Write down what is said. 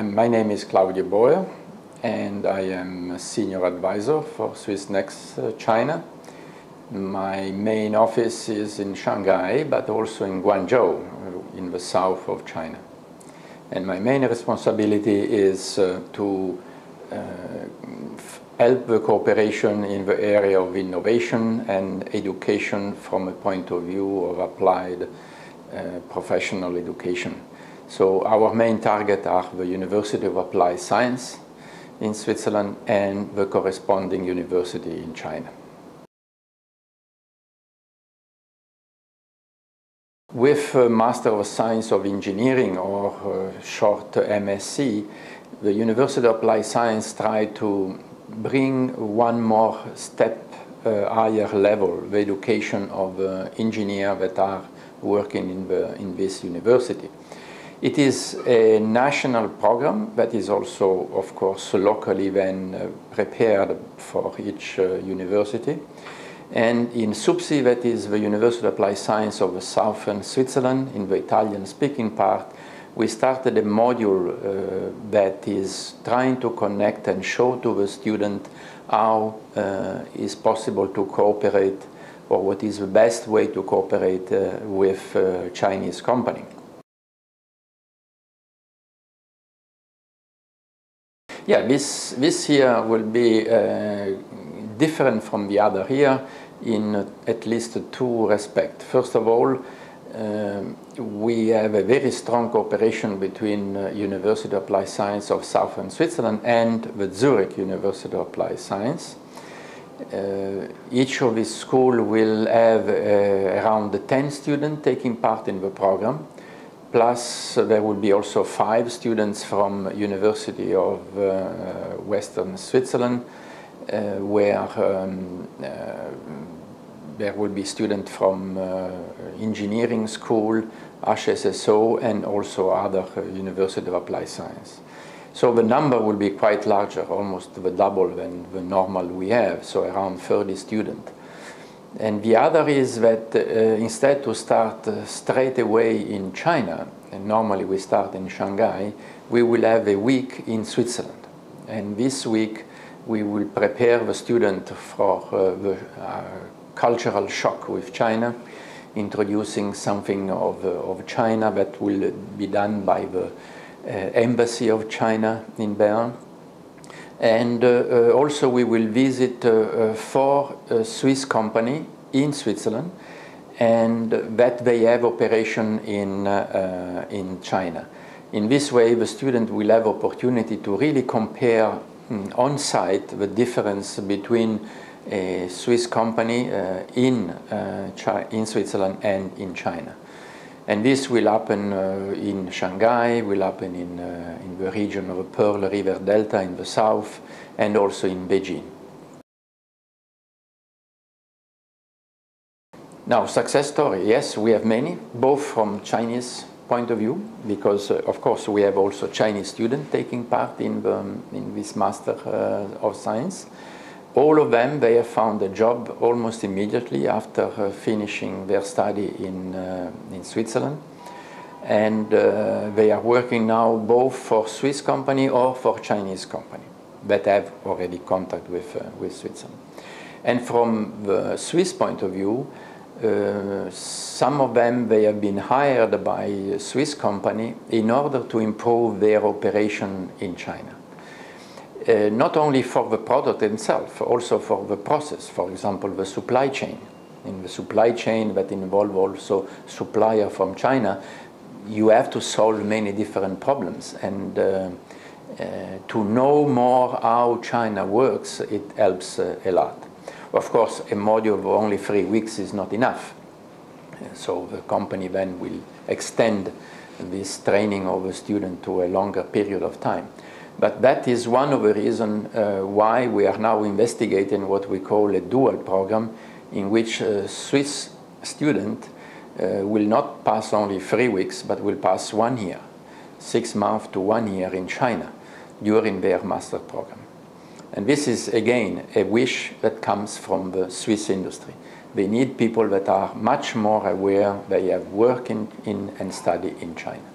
My name is Claudio Boër, and I am a senior advisor for Swissnex China. My main office is in Shanghai, but also in Guangzhou, in the south of China. And my main responsibility is to help the cooperation in the area of innovation and education from a point of view of applied professional education. So our main target are the University of Applied Science in Switzerland and the corresponding university in China. With Master of Science of Engineering, or short MSE, the University of Applied Science tried to bring one more step higher level, the education of engineers that are working in this university. It is a national program that is also, of course, locally then prepared for each university. And in SUPSI, that is the University of Applied Science of Southern Switzerland, in the Italian-speaking part, we started a module that is trying to connect and show to the student how is possible to cooperate, or what is the best way to cooperate with a Chinese company. Yeah, this year will be different from the other year in at least two respects. First of all, we have a very strong cooperation between University of Applied Science of Southern Switzerland and the Zurich University of Applied Science. Each of these schools will have around 10 students taking part in the program. Plus, there will be also 5 students from University of Western Switzerland, where there will be students from engineering school, HSSO, and also other University of Applied Science. So the number will be quite larger, almost the double than the normal we have, so around 30 students. And the other is that instead to start straight away in China, and normally we start in Shanghai, we will have a week in Switzerland. And this week we will prepare the student for the cultural shock with China, introducing something of China that will be done by the Embassy of China in Boër. And also we will visit 4 Swiss companies in Switzerland, and that they have operation in China. In this way, the student will have opportunity to really compare on site the difference between a Swiss company in Switzerland and in China. And this will happen in Shanghai, will happen in the region of the Pearl River Delta in the south, and also in Beijing. Now, success story, yes, we have many, both from Chinese point of view, because of course we have also Chinese students taking part in this Master of Science. All of them, they have found a job almost immediately after finishing their study in Switzerland. And they are working now both for Swiss company or for Chinese company that have already contact with Switzerland. And from the Swiss point of view, some of them, they have been hired by a Swiss company in order to improve their operation in China. Not only for the product itself, also for the process, for example, the supply chain. In the supply chain that involve also supplier from China, you have to solve many different problems, and to know more how China works, it helps a lot. Of course, a module of only 3 weeks is not enough, so the company then will extend this training of a student to a longer period of time. But that is one of the reasons why we are now investigating what we call a dual program, in which a Swiss student will not pass only 3 weeks, but will pass 1 year, 6 months to 1 year in China during their master program. And this is, again, a wish that comes from the Swiss industry. They need people that are much more aware they have worked in and studied in China.